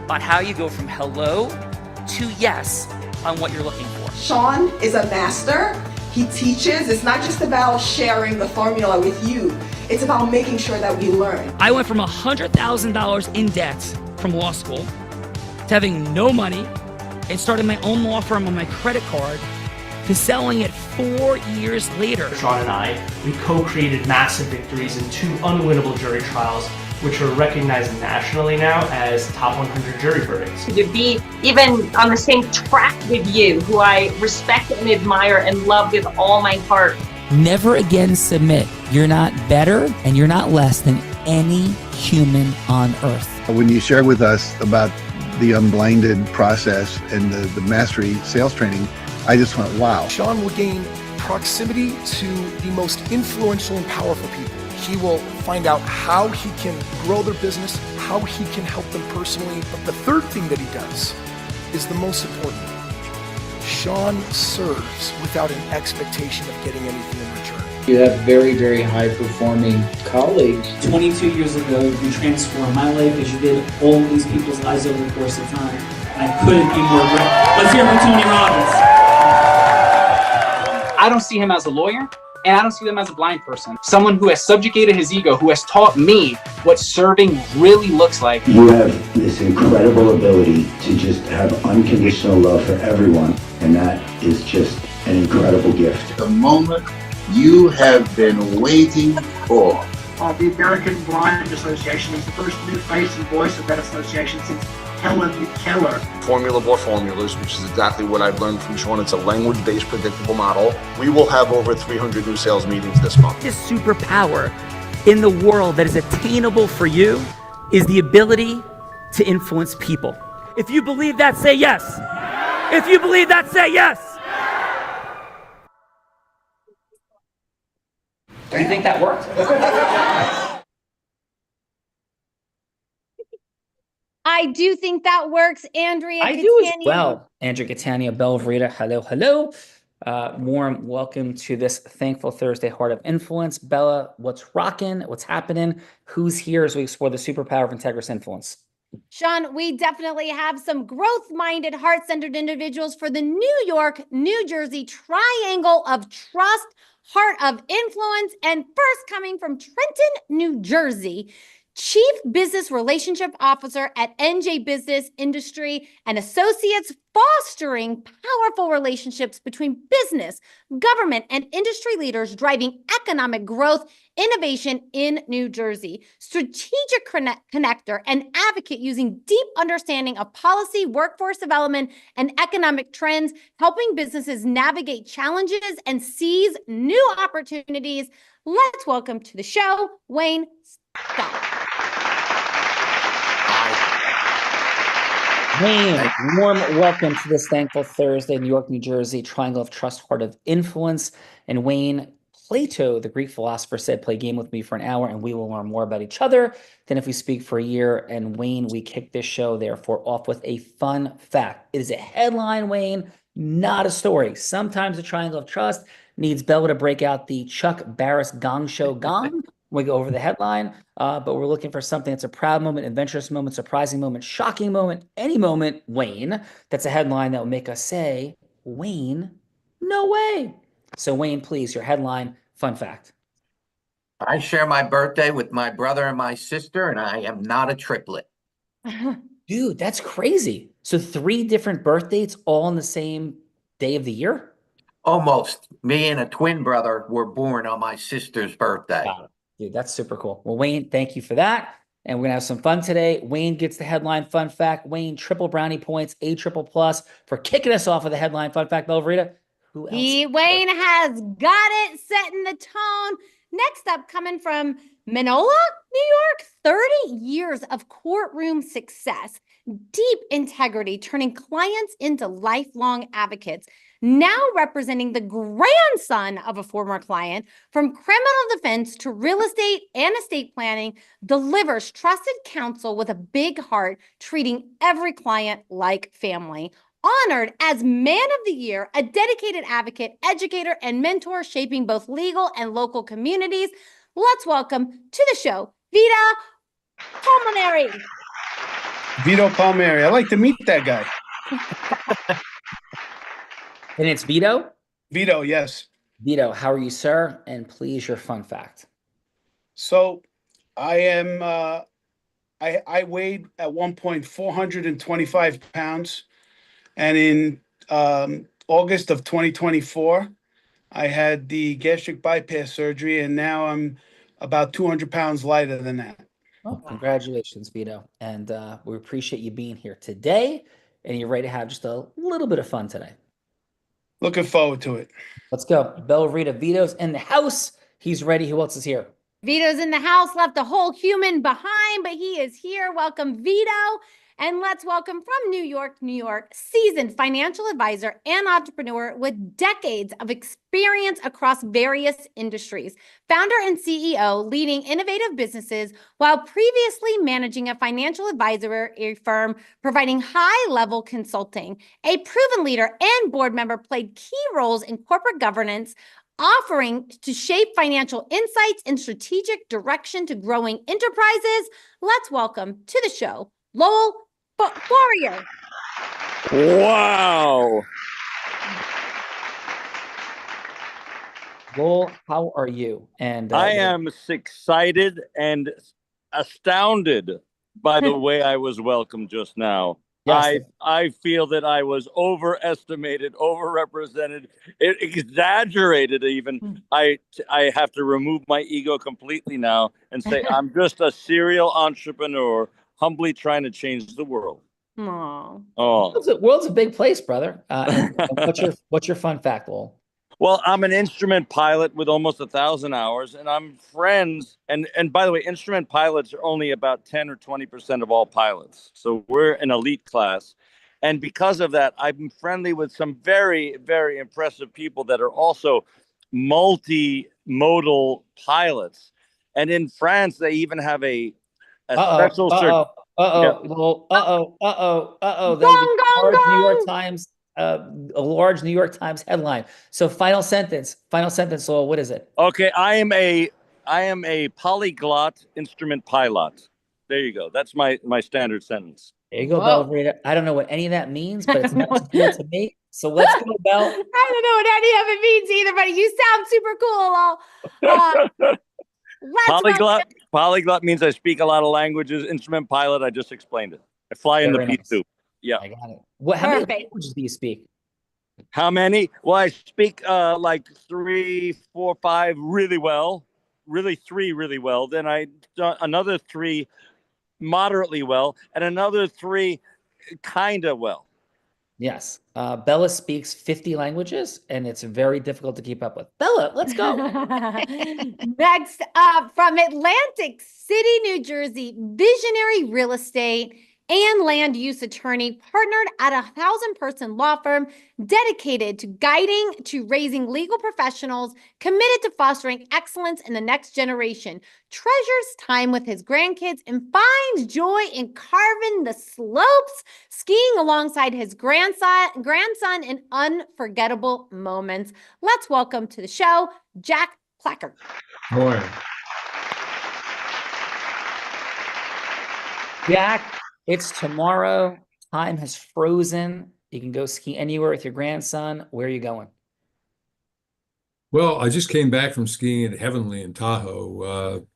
on how you go from hello to yes on what you're looking for. Sean is a master. He teaches. It's not just about sharing the formula with you. It's about making sure that we learn. I went from $100,000 in debt from law school to having no money and starting my own law firm on my credit card to selling it 4 years later. Sean and I, we co-created massive victories in 2 unwinnable jury trials, which are recognized nationally now as top 100 jury verdicts. To be even on the same track with you, who I respect and admire and love with all my heart. Never again submit. You're not better and you're not less than any human on earth. When you shared with us about the unblinded process and the mastery sales training, I just went, wow. Sean will gain proximity to the most influential and powerful people. He will find out how he can grow their business, how he can help them personally. But the third thing that he does is the most important. Sean serves without an expectation of getting anything in return. You have very, very high performing colleagues. 22 years ago, you transformed my life as you did all these people's lives over the course of time. And I couldn't be more grateful. Let's hear it from Tony Robbins. I don't see him as a lawyer, and I don't see them as a blind person. Someone who has subjugated his ego, who has taught me what serving really looks like. You have this incredible ability to just have unconditional love for everyone, and that is just an incredible gift. The moment you have been waiting for. The American Blind Association is the first new face and voice of that association since Helen Keller. Formula Board Formulas, which is exactly what I've learned from Sean. It's a language-based predictable model. We will have over 300 new sales meetings this month. This superpower in the world that is attainable for you is the ability to influence people. If you believe that, say yes. If you believe that, say yes. Do you think that worked? I do think that works, Andrea I Catania. do as well. Andrea Catania, Bella Verita, hello, hello. Warm welcome to this Thankful Thursday Heart of Influence. Bella, what's rocking? What's happening? Who's here as we explore the superpower of integrous influence? Sean, we definitely have some growth-minded, heart-centered individuals for the New York, New Jersey triangle of trust, heart of influence, and first coming from Trenton, New Jersey, Chief Business Relationship Officer at NJ Business Industry and Associates, fostering powerful relationships between business, government, and industry leaders, driving economic growth, innovation in New Jersey. Strategic connector and advocate using deep understanding of policy, workforce development, and economic trends, helping businesses navigate challenges and seize new opportunities. Let's welcome to the show, Wayne Scott. Wayne, warm welcome to this Thankful Thursday, New York, New Jersey, Triangle of Trust, Heart of Influence. And Wayne, Plato, the Greek philosopher, said, play a game with me for an hour and we will learn more about each other than if we speak for a year. And Wayne, we kick this show, therefore, off with a fun fact. It is a headline, Wayne, not a story. Sometimes the Triangle of Trust needs Bella to break out the Chuck Barris Gong Show gong. We go over the headline, but we're looking for something that's a proud moment, adventurous moment, surprising moment, shocking moment, any moment, Wayne, that's a headline that will make us say, Wayne, no way. So Wayne, please, your headline, fun fact. I share my birthday with my brother and my sister, and I am not a triplet. Dude, that's crazy. So 3 different birth dates all on the same day of the year? Almost. Me and a twin brother were born on my sister's birthday. Wow. Dude, that's super cool. Well, Wayne, thank you for that. And we're going to have some fun today. Wayne gets the headline fun fact. Wayne, triple brownie points, A triple plus for kicking us off with the headline fun fact. Bella Verita, who else? Wayne has got it, setting the tone. Next up, coming from Minola, New York, 30 years of courtroom success, deep integrity, turning clients into lifelong advocates. Now representing the grandson of a former client, from criminal defense to real estate and estate planning, delivers trusted counsel with a big heart, treating every client like family. Honored as Man of the Year, a dedicated advocate, educator, and mentor, shaping both legal and local communities. Let's welcome to the show, Vita Pulmonary. Vito Palmieri. I'd like to meet that guy. And it's Vito? Vito, yes. Vito, how are you, sir? And please, your fun fact. So I am, I weighed at one point 425 pounds. And in August of 2024, I had the gastric bypass surgery, and now I'm about 200 pounds lighter than that. Well, congratulations, Vito. And we appreciate you being here today. And you're ready to have just a little bit of fun today. Looking forward to it. Let's go. Bell Rita, Vito's in the house. He's ready. Who else is here? Vito's in the house, left a whole human behind, but he is here. Welcome, Vito. And let's welcome from New York, New York, seasoned financial advisor and entrepreneur with decades of experience across various industries, founder and CEO, leading innovative businesses while previously managing a financial advisory firm, providing high-level consulting. A proven leader and board member, played key roles in corporate governance, offering to shape financial insights and strategic direction to growing enterprises. Let's welcome to the show, Lowell Warrior. Wow. Lowell, how are you? And I am excited and astounded by the way I was welcomed just now. Yes. I feel that I was overestimated, overrepresented, exaggerated even. I have to remove my ego completely now and say I'm just a serial entrepreneur, humbly trying to change the world. Aww. Oh, world's a big place, brother. And what's your fun fact, Lowell? well, I'm an instrument pilot with almost 1,000 hours, and I'm friends. And by the way, instrument pilots are only about 10 or 20% of all pilots. So we're an elite class. And because of that, I'm friendly with some very, very impressive people that are also multimodal pilots. And in France, they even have a special That'll be New York Times, a large New York Times headline. So final sentence, Lowell, what is it? Okay, I am a polyglot instrument pilot. There you go. That's my standard sentence. There you go, Bell Rita. I don't know what any of that means, but it's not clear to me. So let's go, Bell. I don't know what any of it means either, but you sound super cool, Lowell. Polyglot means I speak a lot of languages. Instrument pilot, I just explained it. I fly in the P2. Yeah. I got it. How many languages do you speak? How many? Well, I speak like 3, 4, 5 really well. Really 3 really well. Then another 3 moderately well, and another 3 kind of well. Yes. Bella speaks 50 languages, and it's very difficult to keep up with. Bella, let's go. Next up, from Atlantic City, New Jersey, visionary real estate and land use attorney, partnered at a 1,000-person law firm dedicated to guiding to raising legal professionals, committed to fostering excellence in the next generation, treasures time with his grandkids, and finds joy in carving the slopes, skiing alongside his grandson in unforgettable moments. Let's welcome to the show, Jack Placker. Boy. Jack, it's tomorrow. Time has frozen. You can go ski anywhere with your grandson. Where are you going? Well, I just came back from skiing at Heavenly in Tahoe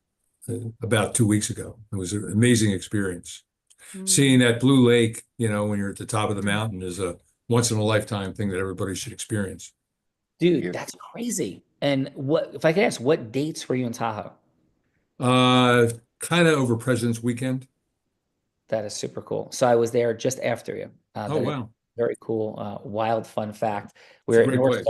about 2 weeks ago. It was an amazing experience. Seeing that blue lake, when you're at the top of the mountain, is a once-in-a-lifetime thing that everybody should experience. Dude, that's crazy. And if I could ask, what dates were you in Tahoe? Kind of over President's Weekend. That is super cool. So I was there just after you. Oh, wow. Very cool, wild, fun fact. It's a great place.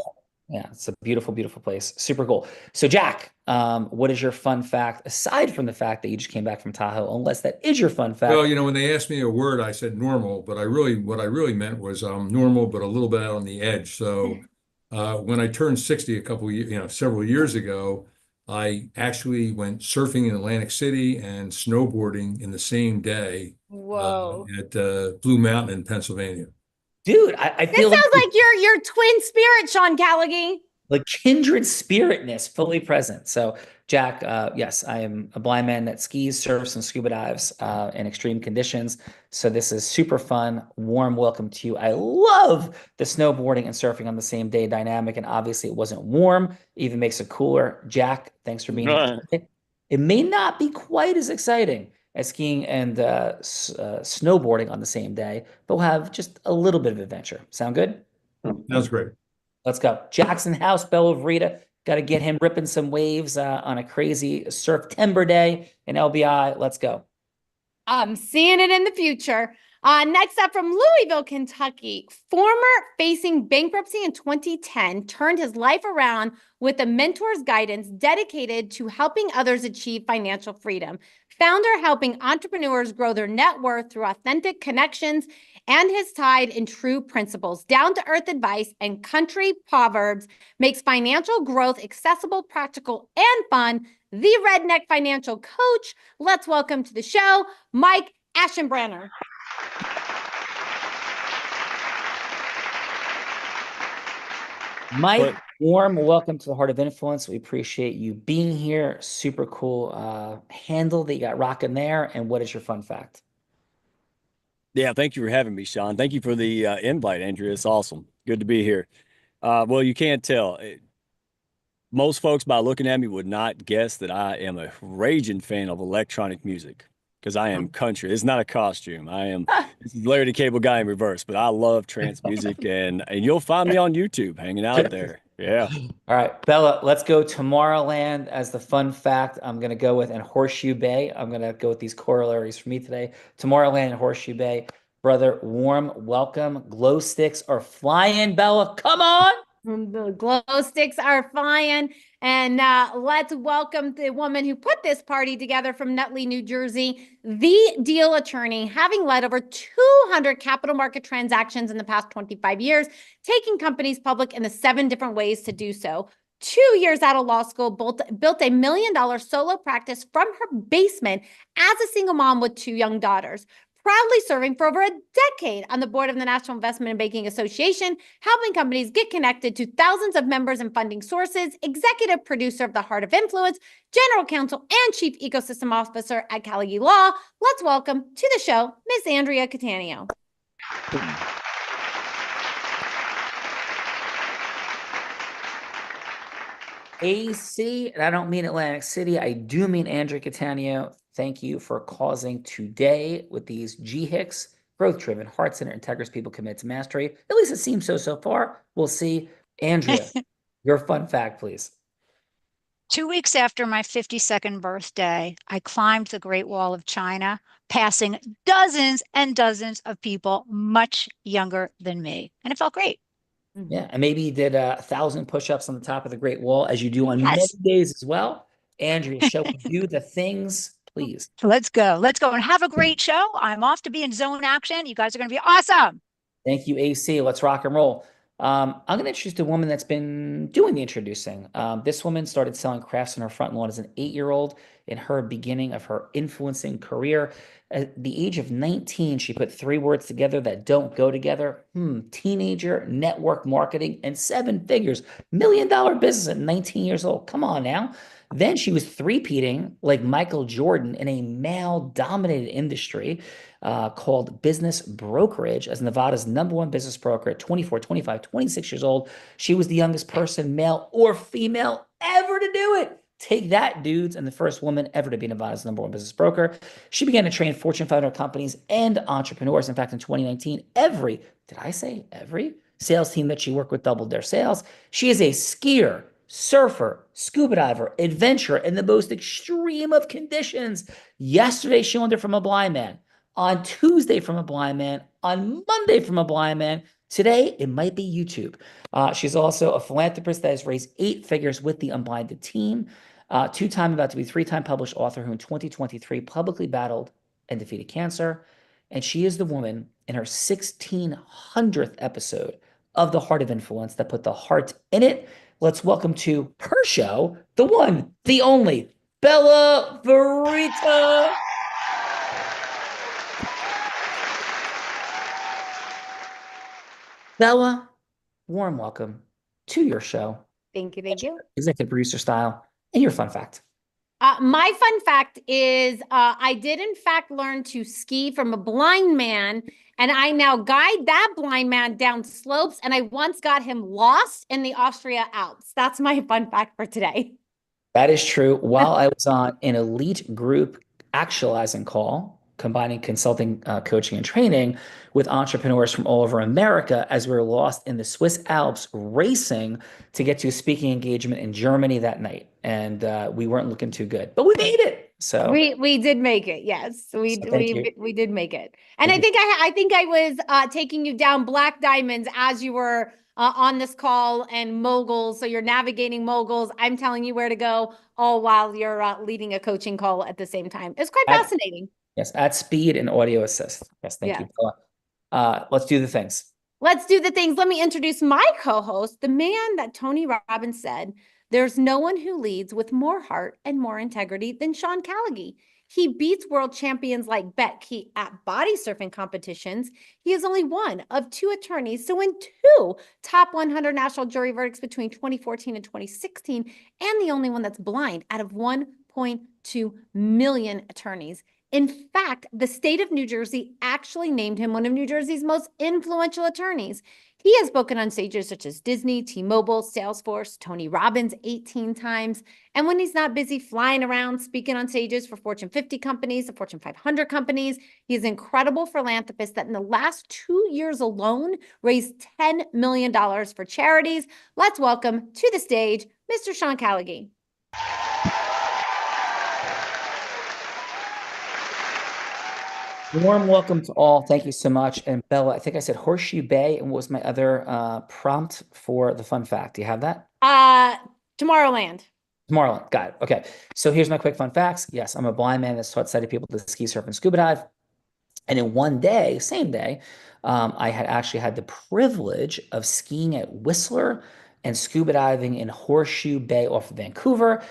Yeah, it's a beautiful, beautiful place. Super cool. So Jack, what is your fun fact, aside from the fact that you just came back from Tahoe, unless that is your fun fact? Well, when they asked me a word, I said normal, but what I really meant was normal, but a little bit out on the edge. So when I turned 60 several years ago, I actually went surfing in Atlantic City and snowboarding in the same day. Whoa. At Blue Mountain in Pennsylvania. Dude, I feel sounds like your twin spirit, Sean Callaghan. the kindred spiritness fully present. So, Jack, yes, I am a blind man that skis, surfs, and scuba dives in extreme conditions. So this is super fun. Warm welcome to you. I love the snowboarding and surfing on the same day dynamic, and obviously it wasn't warm, even makes it cooler. Jack, thanks for being here today. It may not be quite as exciting as skiing and snowboarding on the same day, but we'll have just a little bit of adventure. Sound good? Sounds great. Let's go. Jackson House, Bella Verita. Got to get him ripping some waves on a crazy Surftember day in LBI. Let's go. I'm seeing it in the future. Next up from Louisville, Kentucky, former facing bankruptcy in 2010, turned his life around with a mentor's guidance dedicated to helping others achieve financial freedom. Founder helping entrepreneurs grow their net worth through authentic connections and his tide in true principles. Down-to-earth advice and country proverbs makes financial growth accessible, practical, and fun. The Redneck Financial Coach. Let's welcome to the show, Mike Aschenbrenner. Mike, warm welcome to the Heart of Influence. We appreciate you being here. Super cool handle that you got rocking there. And what is your fun fact? Yeah, thank you for having me, Sean. Thank you for the invite, Andrea. It's awesome. Good to be here. Well, you can't tell. Most folks, by looking at me, would not guess that I am a raging fan of electronic music because I am country. It's not a costume. This is Larry the Cable Guy in reverse, but I love trance music, and you'll find me on YouTube hanging out there. Yeah. All right, Bella, let's go Tomorrowland as the fun fact. I'm going to go with, and Horseshoe Bay. I'm going to go with these corollaries for me today. Tomorrowland and Horseshoe Bay. Brother, warm welcome. Glow sticks are flying, Bella. Come on. The glow sticks are flying. And let's welcome the woman who put this party together from Nutley, New Jersey, the deal attorney, having led over 200 capital market transactions in the past 25 years, taking companies public in the 7 different ways to do so. 2 years out of law school, built a $1 million solo practice from her basement as a single mom with 2 young daughters. Proudly serving for over a decade on the board of the National Investment and Banking Association, helping companies get connected to thousands of members and funding sources, executive producer of the Heart of Influence, general counsel, and chief ecosystem officer at Callagy Law. Let's welcome to the show, Miss Andrea Cattaneo. AC, and I don't mean Atlantic City. I do mean Andrea Cattaneo. Thank you for causing today with these GHICs, growth-driven, heart-centered, integrous people committed to mastery. At least it seems so far. We'll see. Andrea, your fun fact, please. 2 weeks after my 52nd birthday, I climbed the Great Wall of China, passing dozens and dozens of people much younger than me. And it felt great. Yeah, and maybe you did 1,000 push-ups on the top of the Great Wall, as you do on many days as well. Andrea, shall we do the things, please? Let's go. Let's go and have a great show. I'm off to be in zone action. You guys are going to be awesome. Thank you, AC. Let's rock and roll. I'm going to introduce the woman that's been doing the introducing. This woman started selling crafts on her front lawn as an 8-year-old in her beginning of her influencing career. At the age of 19, she put 3 words together that don't go together. Teenager, network marketing, and 7 figures. $1 million business at 19 years old. Come on now. Then she was three-peating like Michael Jordan in a male-dominated industry called business brokerage as Nevada's #1 business broker at 24, 25, 26 years old. She was the youngest person, male or female, ever to do it. Take that, dudes, and the first woman ever to be Nevada's #1 business broker. She began to train Fortune 500 companies and entrepreneurs. In fact, in 2019, every sales team that she worked with doubled their sales. She is a skier, surfer, scuba diver, adventurer in the most extreme of conditions. Yesterday, she learned it from a blind man. On Tuesday, from a blind man. On Monday, from a blind man. Today, it might be YouTube. She's also a philanthropist that has raised 8 figures with the Unblinded team. 2-time, about to be 3-time published author who in 2023 publicly battled and defeated cancer. And she is the woman in her 1600th episode of The Heart of Influence that put the heart in it. Let's welcome to her show, the one, the only, Bella Verita. Bella, warm welcome to your show. Thank you. Thank you. Executive producer style, and your fun fact. My fun fact is I did in fact learn to ski from a blind man, and I now guide that blind man down slopes, and I once got him lost in the Austria Alps. That's my fun fact for today. That is true. While I was on an elite group actualizing call, combining consulting, coaching, and training with entrepreneurs from all over America, as we were lost in the Swiss Alps racing to get to a speaking engagement in Germany that night. And we weren't looking too good, but we made it. So we did make it. Yes, we did make it. And I think I was taking you down black diamonds as you were on this call, and moguls. So you're navigating moguls. I'm telling you where to go, all while you're leading a coaching call at the same time. It's quite fascinating. Yes, at speed and audio assist. Yes, thank you. Let's do the things. Let's do the things. Let me introduce my co-host, the man that Tony Robbins said, there's no one who leads with more heart and more integrity than Sean Callagy. He beats world champions like Becky at body surfing competitions. He is only one of 2 attorneys to win 2 top 100 national jury verdicts between 2014 and 2016, and the only one that's blind out of 1.2 million attorneys. In fact, the state of New Jersey actually named him one of New Jersey's most influential attorneys. He has spoken on stages such as Disney, T-Mobile, Salesforce, Tony Robbins 18 times. And when he's not busy flying around speaking on stages for Fortune 50 companies, the Fortune 500 companies, he's an incredible philanthropist that in the last 2 years alone raised $10 million for charities. Let's welcome to the stage, Mr. Sean Callagy. Warm welcome to all. Thank you so much. And Bella, I think I said Horseshoe Bay. And what was my other prompt for the fun fact? Do you have that? Tomorrowland. Tomorrowland. Got it. Okay. So here's my quick fun facts. Yes, I'm a blind man that's taught sighted people to ski, surf, and scuba dive. And in one day, same day, I had actually had the privilege of skiing at Whistler and scuba diving in Horseshoe Bay off of Vancouver.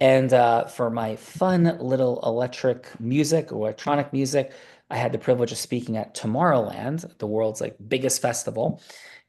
And for my fun little electronic music, I had the privilege of speaking at Tomorrowland, the world's biggest festival.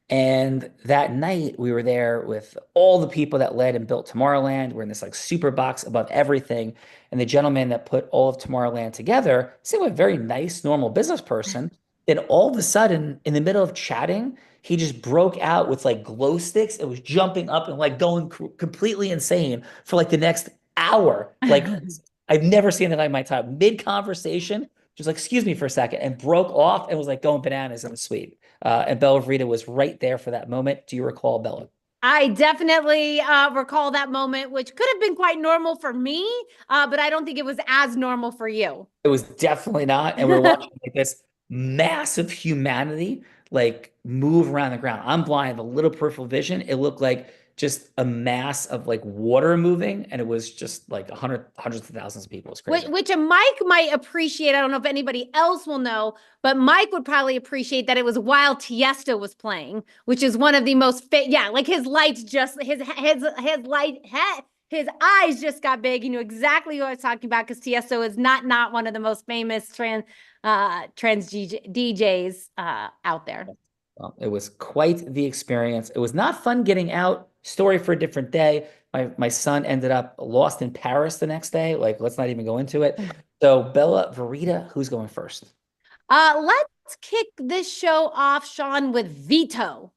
And that night we were there with all the people that led and built Tomorrowland. We're in this super box above everything. And the gentleman that put all of Tomorrowland together seemed like a very nice, normal business person. Then all of a sudden, in the middle of chatting, he just broke out with glow sticks. It was jumping up and going completely insane for the next hour. I've never seen that in my time. Mid-conversation, just excuse me for a second, and broke off and was going bananas in the suite. And Bella Verita was right there for that moment. Do you recall, Bella? I definitely recall that moment, which could have been quite normal for me, but I don't think it was as normal for you. It was definitely not. And we're watching this massive humanity move around the ground. I'm blind, I have a little peripheral vision. It looked like just a mass of water moving, and it was just hundreds of thousands of people. It's crazy. Which a Mike might appreciate. I don't know if anybody else will know, but Mike would probably appreciate that it was while Tiesto was playing, which is one of the most his lights just his eyes just got big. He knew exactly what I was talking about because Tiesto is not one of the most famous trans DJs out there. Well, it was quite the experience. It was not fun getting out. Story for a different day. My son ended up lost in Paris the next day. Let's not even go into it. So Bella Verita, who's going first? Let's kick this show off, Sean, with Vito.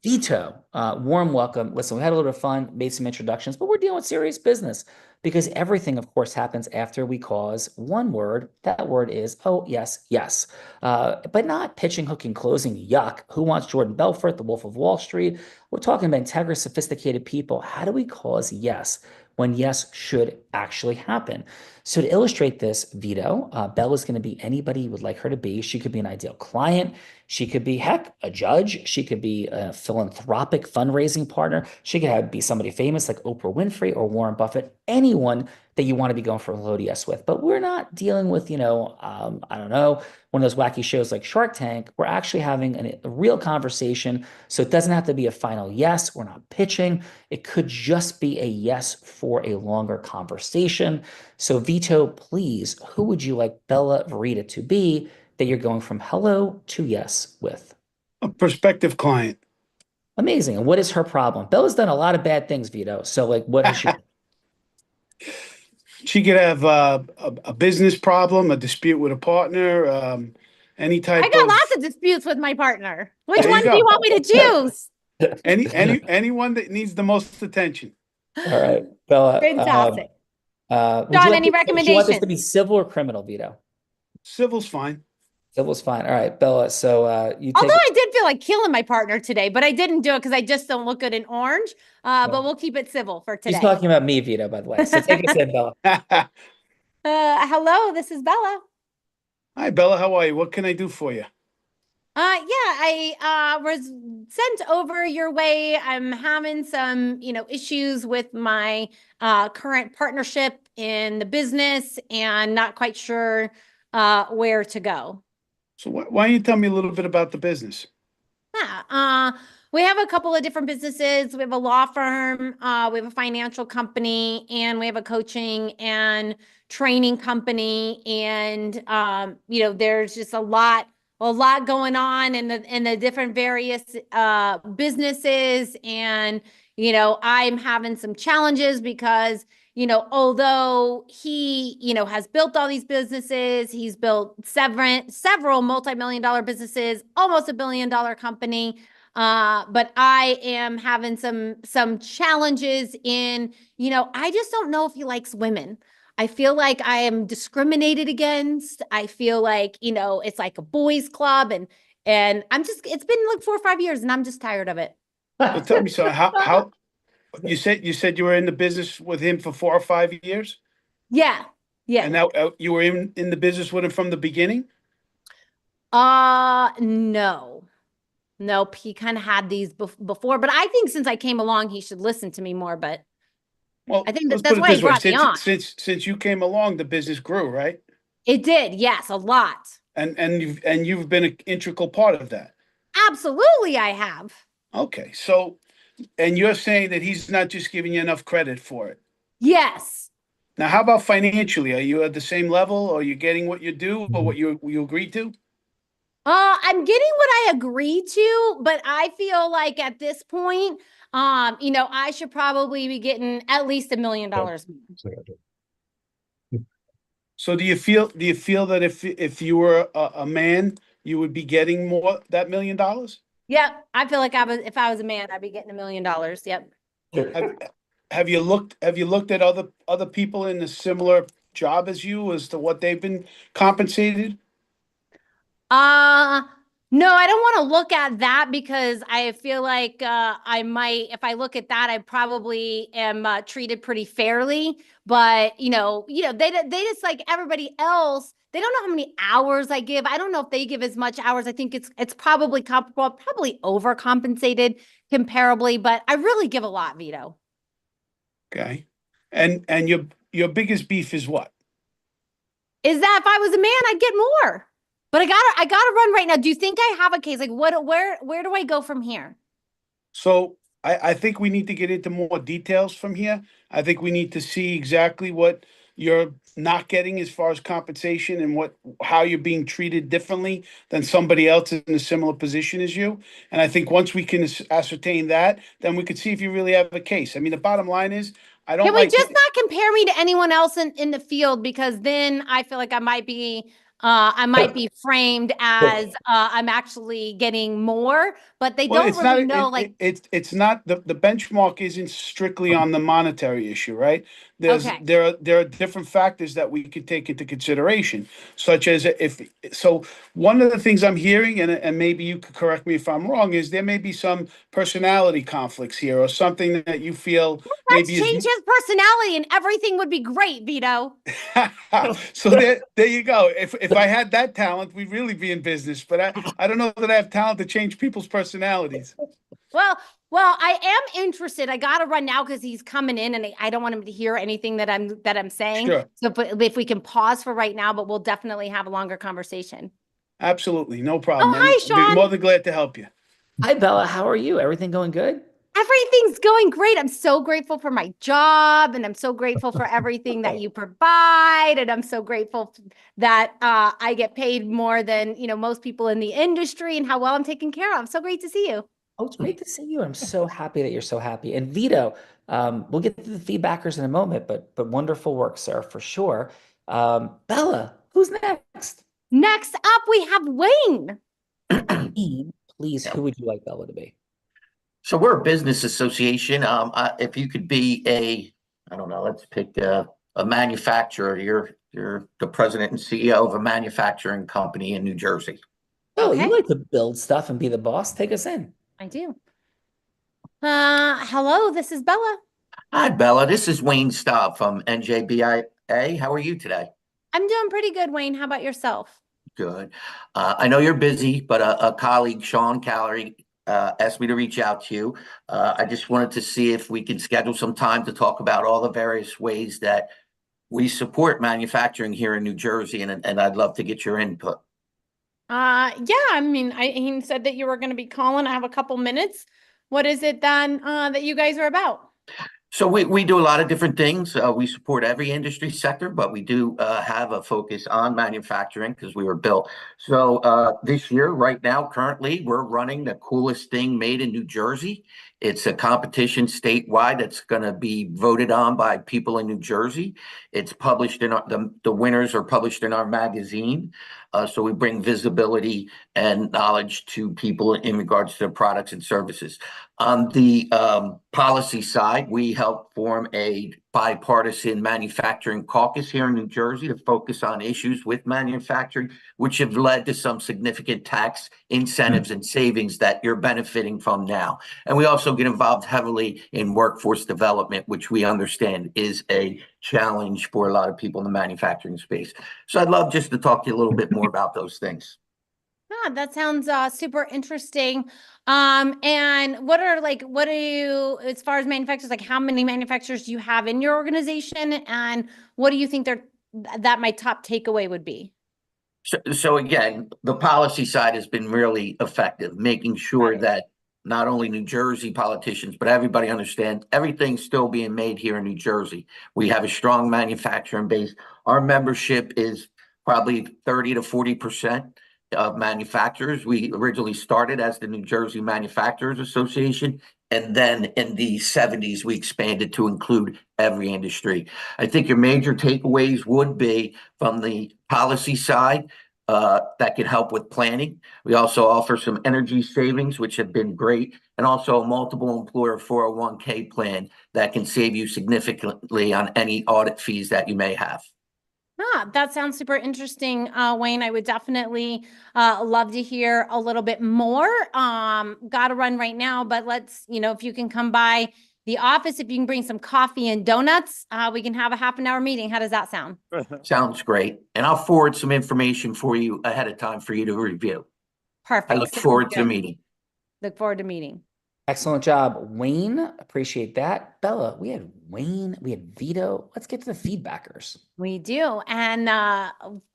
Vito, warm welcome. Listen, we had a little bit of fun, made some introductions, but we're dealing with serious business because everything, of course, happens after we cause one word. That word is, oh, yes, yes. But not pitching, hooking, closing, yuck. Who wants Jordan Belfort, the Wolf of Wall Street? We're talking about integrous, sophisticated people. How do we cause yes when yes should actually happen? So to illustrate this, Vito, Bella's going to be anybody you would like her to be. She could be an ideal client. She could be, heck, a judge. She could be a philanthropic fundraising partner. She could be somebody famous like Oprah Winfrey or Warren Buffett, anyone that you want to be going for a load yes with. But we're not dealing with, I don't know, one of those wacky shows like Shark Tank. We're actually having a real conversation. So it doesn't have to be a final yes. We're not pitching. It could just be a yes for a longer conversation. So Vito, please, who would you like Bella Verita to be that you're going from hello to yes with? A prospective client. Amazing. And what is her problem? Bella's done a lot of bad things, Vito. So like, what has she? She could have a business problem, a dispute with a partner, any type I got of lots of disputes with my partner. Which There you one do go. you want me to choose? anyone that needs the most attention. All right, Bella. Fantastic. Would John, you like any this- would you want this to recommendations? be civil or criminal, Vito? Civil's fine. Civil's fine. All right, Bella. So you take. Although I did feel like killing my partner today, but I didn't do it because I just don't look good in orange. But we'll keep it civil for today. He's talking about me, Vito, by the way. So take us in, Bella. Hello, this is Bella. Hi, Bella. How are you? What can I do for you? I was sent over your way. I'm having some, issues with my current partnership in the business and not quite sure where to go. So why don't you tell me a little bit about the business? Yeah, we have a couple of different businesses. We have a law firm, we have a financial company, and we have a coaching and training company. And there's just a lot going on in the different various businesses. And I'm having some challenges because although he, has built all these businesses, he's built several multi-million-dollar businesses, almost $1 billion company. But I am having some challenges in, I just don't know if he likes women. I feel like I am discriminated against. I feel like, it's like a boys club and it's been like 4 or 5 years and I'm just tired of it. So tell me, so how you said you were in the business with him for 4 or 5 years? Yeah. And now you were in the business with him from the beginning? No. Nope. He kind of had these before, but I think since I came along, he should listen to me more, but Well, I think let's that's put it why he this way. brought me on. Since you came along, the business grew, right? It did. Yes. A lot. And you've been an integral part of that. Absolutely. I have. Okay. So, and you're saying that he's not just giving you enough credit for it. Yes. Now, how about financially? Are you at the same level, or are you getting what you do or what you agreed to? I'm getting what I agreed to, but I feel like at this point, I should probably be getting at least $1 million. So do you feel that if you were a man, you would be getting more that $1 million? Yep. I feel like if I was a man, I'd be getting $1 million. Yep. Have you looked at other people in a similar job as you as to what they've been compensated? No, I don't want to look at that because I feel like I might, if I look at that, I probably am treated pretty fairly. But they just like everybody else. They don't know how many hours I give. I don't know if they give as much hours. I think it's probably comparable, probably overcompensated comparably. But I really give a lot, Vito. Okay, and your biggest beef is what? Is that if I was a man, I'd get more. But I gotta run right now. Do you think I have a case? Like where do I go from here? So I think we need to get into more details from here. I think we need to see exactly what you're not getting as far as compensation and how you're being treated differently than somebody else in a similar position as you. And I think once we can ascertain that, then we could see if you really have a case. I mean, the bottom line is, I don't Can like we just not compare me to anyone else in the field? Because then I feel like I might be framed as I'm actually getting more, but they don't really know. It's not the benchmark isn't strictly on the monetary issue, right? There are different factors that we could take into consideration, such as one of the things I'm hearing, and maybe you could correct me if I'm wrong, is there may be some personality conflicts here or something that you feel Let's maybe change his personality and everything would be great, Vito. So there you go. If I had that talent, we'd really be in business. But I don't know that I have talent to change people's personalities. Well, I am interested. I got to run now because he's coming in, and I don't want him to hear anything that I'm saying. Sure. So, if we can pause for right now, but we'll definitely have a longer conversation. Absolutely, no problem. Oh, hi, Sean. I'd be more than glad to help you. Hi, Bella. How are you? Everything going good? Everything's going great. I'm so grateful for my job, and I'm so grateful for everything that you provide, and I'm so grateful that I get paid more than most people in the industry, and how well I'm taken care of. So great to see you. Oh, it's great to see you. I'm so happy that you're so happy. And Vito, we'll get to the feedbackers in a moment, but wonderful work, sir, for sure. Bella, who's next? Next up, we have Wayne. Please, who would you like Bella to be? So we're a business association. If you could be I don't know, let's pick a manufacturer. You're the president and CEO of a manufacturing company in New Jersey. Oh, you like to build stuff and be the boss? Take us in. I do. Hello, this is Bella. Hi, Bella. This is Wayne Staub from NJBIA. How are you today? I'm doing pretty good, Wayne. How about yourself? Good. I know you're busy, but a colleague, Sean Callery, asked me to reach out to you. I just wanted to see if we can schedule some time to talk about all the various ways that we support manufacturing here in New Jersey, and I'd love to get your input. Yeah, I mean, he said that you were going to be calling. I have a couple minutes. What is it then that you guys are about? So we do a lot of different things. We support every industry sector, but we do have a focus on manufacturing because we were built. So this year, right now, currently, we're running the Coolest Thing Made in New Jersey. It's a competition statewide that's going to be voted on by people in New Jersey. It's published in the winners are published in our magazine. So we bring visibility and knowledge to people in regards to their products and services. On the policy side, we help form a bipartisan manufacturing caucus here in New Jersey to focus on issues with manufacturing, which have led to some significant tax incentives and savings that you're benefiting from now. And we also get involved heavily in workforce development, which we understand is a challenge for a lot of people in the manufacturing space. So I'd love just to talk to you a little bit more about those things. Yeah, that sounds super interesting. And what are you, as far as manufacturers, like how many manufacturers do you have in your organization? And what do you think that my top takeaway would be? So again, the policy side has been really effective, making sure that not only New Jersey politicians, but everybody understands everything's still being made here in New Jersey. We have a strong manufacturing base. Our membership is probably 30 to 40% of manufacturers. We originally started as the New Jersey Manufacturers Association, and then in the 70s, we expanded to include every industry. I think your major takeaways would be from the policy side, that could help with planning. We also offer some energy savings, which have been great, and also a multiple employer 401k plan that can save you significantly on any audit fees that you may have. That sounds super interesting, Wayne. I would definitely love to hear a little bit more. Got to run right now, but let's, if you can come by the office, if you can bring some coffee and donuts, we can have a half an hour meeting. How does that sound? Sounds great. And I'll forward some information for you ahead of time for you to review. Perfect. I look forward to the meeting. Look forward to meeting. Excellent job, Wayne. Appreciate that. Bella, we had Wayne, we had Vito. Let's get to the feedbackers. We do. And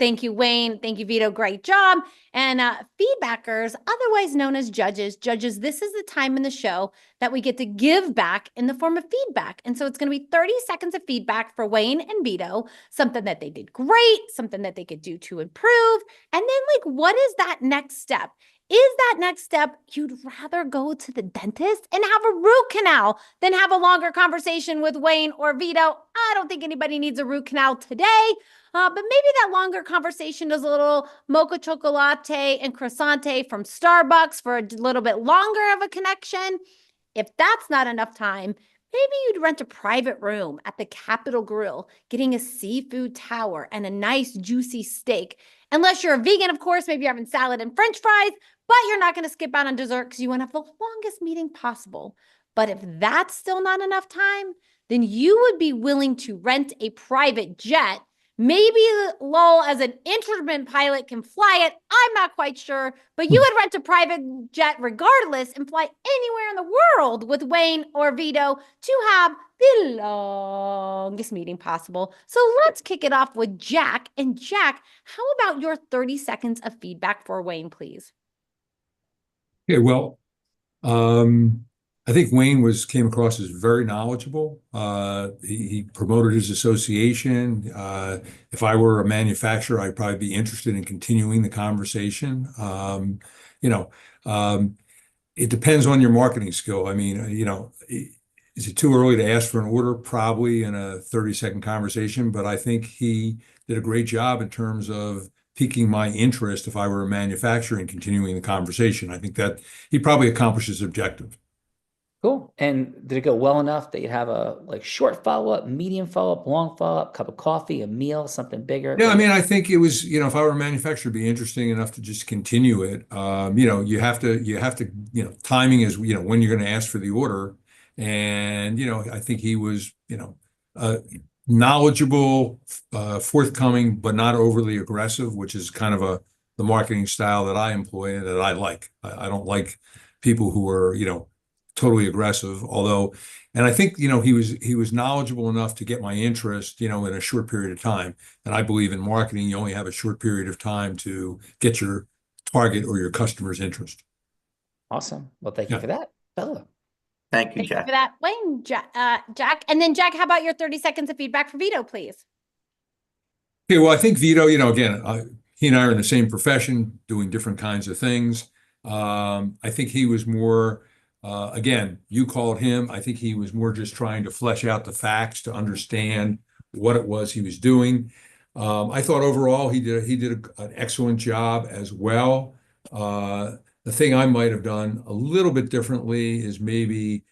thank you, Wayne. Thank you, Vito. Great job. And feedbackers, otherwise known as judges. Judges, this is the time in the show that we get to give back in the form of feedback. And so it's going to be 30 seconds of feedback for Wayne and Vito, something that they did great, something that they could do to improve. And then what is that next step? Is that next step you'd rather go to the dentist and have a root canal than have a longer conversation with Wayne or Vito? I don't think anybody needs a root canal today, but maybe that longer conversation is a little mocha chocolate and croissante from Starbucks for a little bit longer of a connection. If that's not enough time, maybe you'd rent a private room at the Capitol Grill, getting a seafood tower and a nice juicy steak. Unless you're a vegan, of course, maybe you're having salad and French fries, but you're not going to skip out on dessert because you want to have the longest meeting possible. But if that's still not enough time, then you would be willing to rent a private jet. Maybe Lowell as an instrument pilot can fly it. I'm not quite sure, but you would rent a private jet regardless and fly anywhere in the world with Wayne or Vito to have the longest meeting possible. So let's kick it off with Jack. And Jack, how about your 30 seconds of feedback for Wayne, please? Okay, well, I think Wayne came across as very knowledgeable. He promoted his association. If I were a manufacturer, I'd probably be interested in continuing the conversation. it depends on your marketing skill. I mean, is it too early to ask for an order? Probably in a 30-second conversation, but I think he did a great job in terms of piquing my interest if I were a manufacturer and continuing the conversation. I think that he probably accomplished his objective. Cool. And did it go well enough that you'd have a short follow-up, medium follow-up, long follow-up, cup of coffee, a meal, something bigger? Yeah, I mean, I think it was, if I were a manufacturer, it'd be interesting enough to just continue it. You have to, timing is, when you're going to ask for the order. And, I think he was, knowledgeable, forthcoming, but not overly aggressive, which is kind of the marketing style that I employ and that I like. I don't like people who are, totally aggressive, and I think, he was knowledgeable enough to get my interest, in a short period of time. And I believe in marketing, you only have a short period of time to get your target or your customer's interest. Awesome. Well, thank you for that, Bella. Thank you, Thank Jack. you for that, Wayne. Jack. And then Jack, how about your 30 seconds of feedback for Vito, please? Okay, well, I think Vito, again, he and I are in the same profession, doing different kinds of things. I think he was more, again, you called him. I think he was more just trying to flesh out the facts to understand what it was he was doing. I thought overall he did an excellent job as well. The thing I might have done a little bit differently is maybe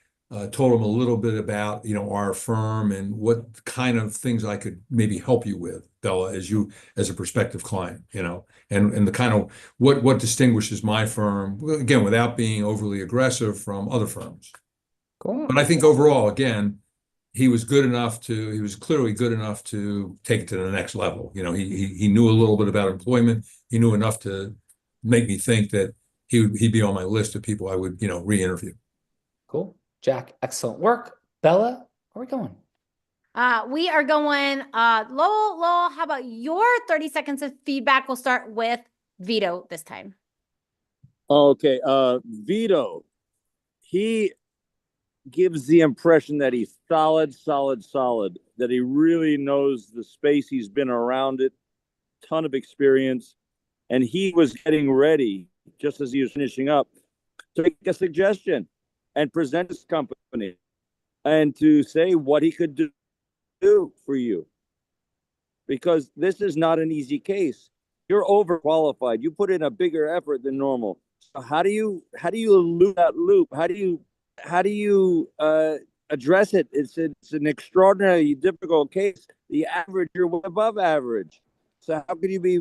told him a little bit about, our firm and what kind of things I could maybe help you with, Bella, as a prospective client, and the kind of what distinguishes my firm, again, without being overly aggressive from other firms. Cool. But I think overall, again, he was clearly good enough to take it to the next level. He knew a little bit about employment. He knew enough to make me think that he'd be on my list of people I would, re-interview. Cool. Jack, excellent work. Bella, where are we going? We are going, Lowell, how about your 30 seconds of feedback? We'll start with Vito this time. Okay, Vito, he gives the impression that he's solid, that he really knows the space. He's been around it, ton of experience, and he was getting ready, just as he was finishing up, to make a suggestion and present his company and to say what he could do for you. Because this is not an easy case. You're overqualified. You put in a bigger effort than normal. So how do you loop that loop? How do you address it? It's an extraordinarily difficult case. The average, you're way above average. So how could you be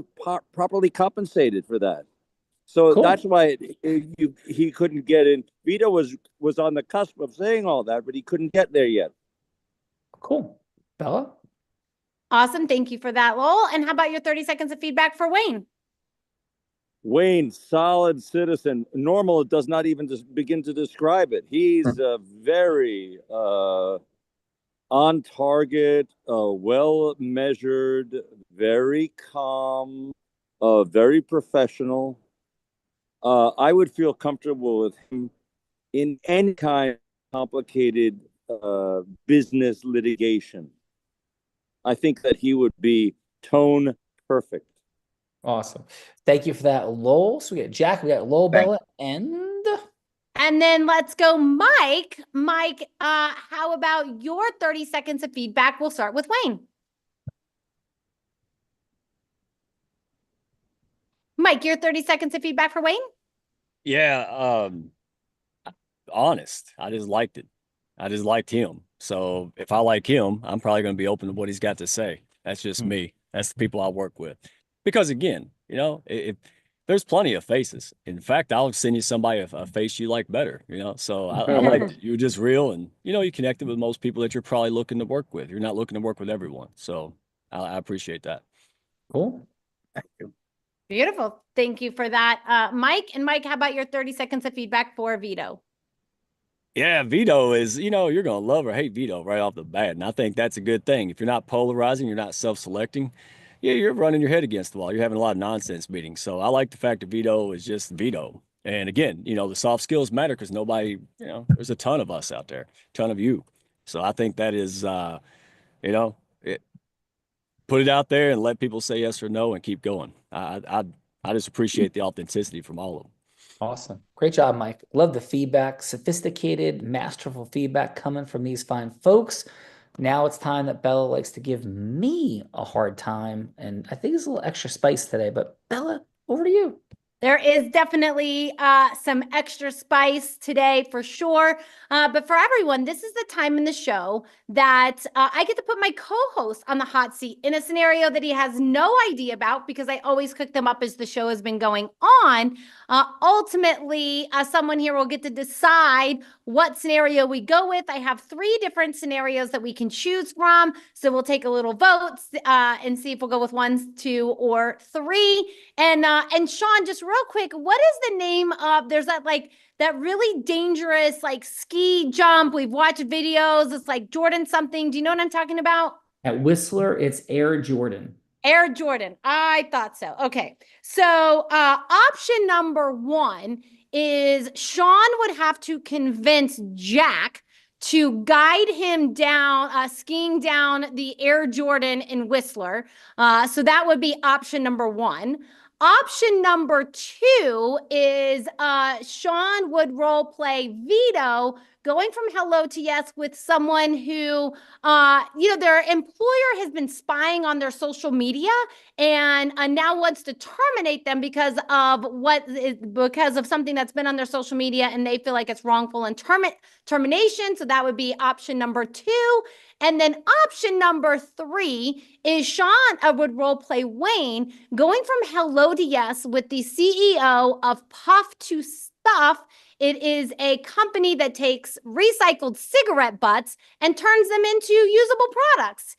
properly compensated for that? So Cool. That's why he couldn't get in. Vito was on the cusp of saying all that, but he couldn't get there yet. Cool. Bella? Awesome. Thank you for that, Lowell. And how about your 30 seconds of feedback for Wayne? Wayne, solid citizen. Normal does not even just begin to describe it. He's very on target, well measured, very calm, very professional. I would feel comfortable with him in any kind of complicated business litigation. I think that he would be tone perfect. Awesome. Thank you for that, Lowell. So we got Jack, we got Lowell, Bella, and then let's go, Mike. Mike, how about your 30 seconds of feedback? We'll start with Wayne. Mike, your 30 seconds of feedback for Wayne? Yeah, honest. I just liked it. I just liked him. So if I like him, I'm probably going to be open to what he's got to say. That's just me. That's the people I work with. Because again, if there's plenty of faces. In fact, I'll send you somebody a face you like better, So I like you're just real, and you connected with most people that you're probably looking to work with. You're not looking to work with everyone. So I appreciate that. Cool. Thank you. Beautiful. Thank you for that, Mike. And Mike, how about your 30 seconds of feedback for Vito? Yeah, Vito is, you're going to love or hate Vito right off the bat. And I think that's a good thing. If you're not polarizing, you're not self-selecting, you're running your head against the wall. You're having a lot of nonsense meetings. So I like the fact that Vito is just Vito. And again, the soft skills matter because nobody, there's a ton of us out there, a ton of you. So I think that is, put it out there and let people say yes or no and keep going. I just appreciate the authenticity from all of them. Awesome. Great job, Mike. Love the feedback. Sophisticated, masterful feedback coming from these fine folks. Now it's time that Bella likes to give me a hard time. And I think it's a little extra spice today, but Bella, over to you. There is definitely some extra spice today for sure. But for everyone, this is the time in the show that I get to put my co-host on the hot seat in a scenario that he has no idea about because I always cook them up as the show has been going on. Ultimately, someone here will get to decide what scenario we go with. I have 3 different scenarios that we can choose from. So we'll take a little vote and see if we'll go with 1, 2, or 3. And Sean, just real quick, what is the name of, there's that really dangerous like ski jump. We've watched videos. It's like Jordan something. Do you know what I'm talking about? At Whistler, it's Air Jordan. Air Jordan. I thought so. Okay. So option number 1 is Sean would have to convince Jack to guide him down, skiing down the Air Jordan in Whistler. So that would be option number 1. Option number 2 is Sean would role play Vito going from hello to yes with someone who, their employer has been spying on their social media and now wants to terminate them because of something that's been on their social media and they feel like it's wrongful and termination. So that would be option number 2. And then option number 3 is Sean would role play Wayne going from hello to yes with the CEO of Puff to Stuff. It is a company that takes recycled cigarette butts and turns them into usable products.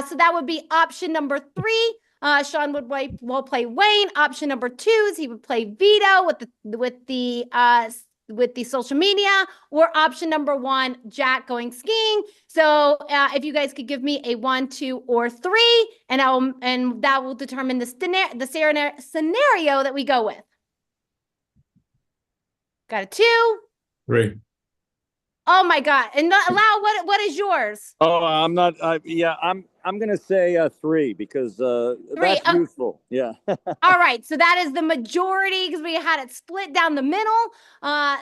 So that would be option number 3. Sean would role play Wayne. Option number 2 is he would play Vito with the social media, or option number 1, Jack going skiing. So if you guys could give me a 1, 2, or 3, and that will determine the scenario that we go with. Got a 2. 3. Oh my God! And Lau, what is yours? Oh, I'm not. I'm gonna say 3 because 3, that's useful. Yeah. All right, so that is the majority because we had it split down the middle.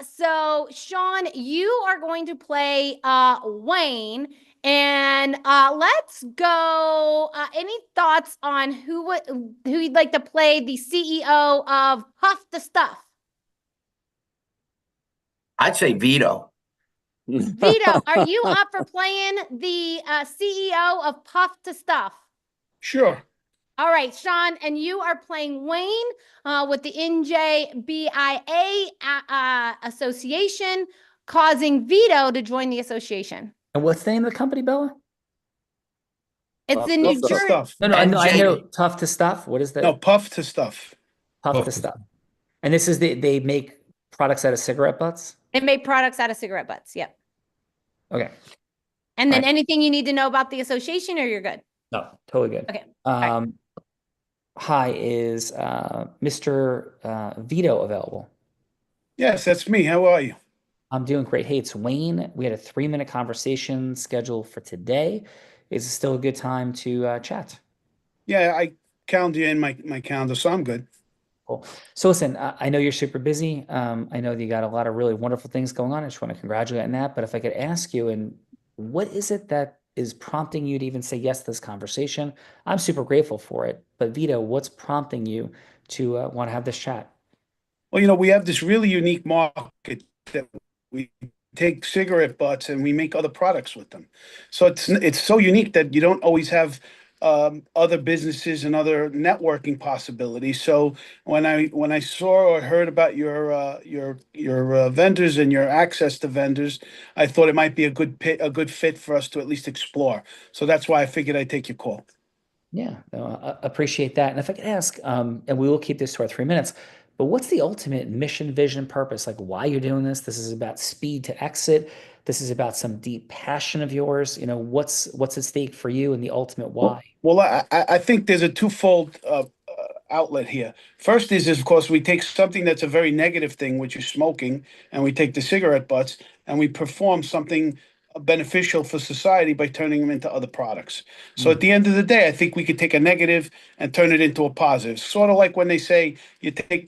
So Sean, you are going to play Wayne, and let's go. Any thoughts on who you'd like to play the CEO of Puff the Stuff? I'd say Vito. Vito, are you up for playing the CEO of Puff to Stuff? Sure. All right, Sean, and you are playing Wayne with the NJBIA Association, causing Vito to join the association. And what's the name of the company, Bella? It's the New Jersey. Stuff. No, I know. Tough to Stuff. What is that? No, Puff to Stuff. Puff to Stuff. And this is they make products out of cigarette butts? They make products out of cigarette butts. Yep. Okay. And then anything you need to know about the association, or you're good? No, totally good. Okay. Hi, is Mr. Vito available? Yes, that's me. How are you? I'm doing great. Hey, it's Wayne. We had a 3-minute conversation scheduled for today. Is it still a good time to chat? Yeah, I calendar you in my calendar, so I'm good. Cool. So listen, I know you're super busy. I know that you got a lot of really wonderful things going on. I just want to congratulate on that. But if I could ask you, and what is it that is prompting you to even say yes to this conversation? I'm super grateful for it. But Vito, what's prompting you to want to have this chat? Well, we have this really unique market that we take cigarette butts and we make other products with them. So it's so unique that you don't always have other businesses and other networking possibilities. So when I saw or heard about your vendors and your access to vendors, I thought it might be a good fit for us to at least explore. So that's why I figured I'd take your call. Yeah, no, I appreciate that. And if I could ask, and we will keep this to our 3 minutes, but what's the ultimate mission, vision, purpose? Like why you're doing this? This is about speed to exit. This is about some deep passion of yours. What's at stake for you and the ultimate why? Well, I think there's a twofold outlet here. First is of course, we take something that's a very negative thing, which is smoking, and we take the cigarette butts and we perform something beneficial for society by turning them into other products. So at the end of the day, I think we could take a negative and turn it into a positive. Sort of like when they say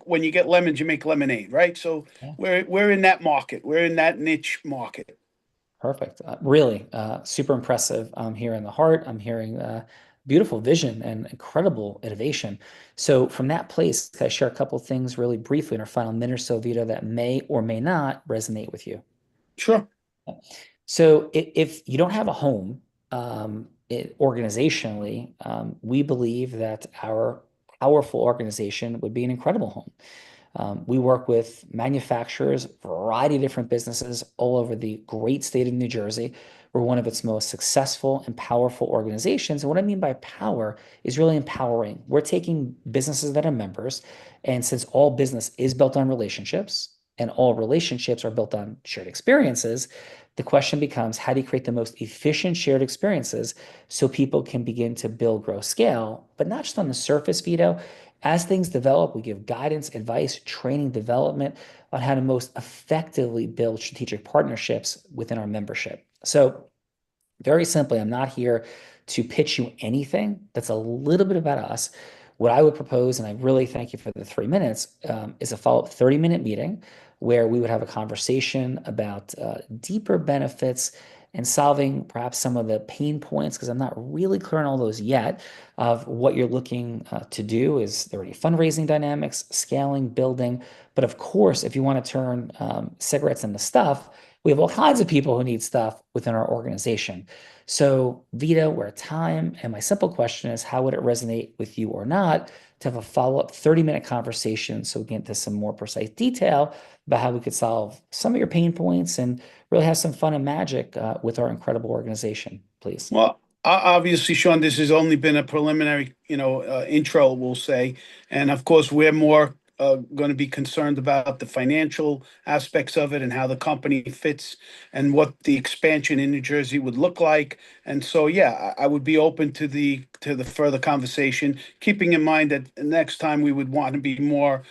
when you get lemons, you make lemonade, right? So we're in that market. We're in that niche market. Perfect. Really, super impressive. I'm hearing the heart. I'm hearing beautiful vision and incredible innovation. So from that place, can I share a couple of things really briefly in our final minute or so, Vito, that may or may not resonate with you? Sure. So if you don't have a home, organizationally, we believe that our powerful organization would be an incredible home. We work with manufacturers, variety of different businesses all over the great state of New Jersey. We're one of its most successful and powerful organizations. And what I mean by power is really empowering. We're taking businesses that are members, and since all business is built on relationships, and all relationships are built on shared experiences, the question becomes, how do you create the most efficient shared experiences so people can begin to build, grow, scale, but not just on the surface, Vito. As things develop, we give guidance, advice, training, development on how to most effectively build strategic partnerships within our membership. So very simply, I'm not here to pitch you anything that's a little bit about us. What I would propose, and I really thank you for the 3 minutes, is a follow-up 30-minute meeting where we would have a conversation about deeper benefits and solving perhaps some of the pain points, because I'm not really clear on all those yet, of what you're looking to do. Is there any fundraising dynamics, scaling, building? But of course, if you want to turn cigarettes into stuff, we have all kinds of people who need stuff within our organization. So Vito, we're at time, and my simple question is, how would it resonate with you or not to have a follow-up 30-minute conversation so we get into some more precise detail about how we could solve some of your pain points and really have some fun and magic with our incredible organization, please? Well, obviously, Sean, this has only been a preliminary, intro, we'll say. And of course, we're more going to be concerned about the financial aspects of it and how the company fits and what the expansion in New Jersey would look like. And so, yeah, I would be open to the further conversation, keeping in mind that next time we would want to be more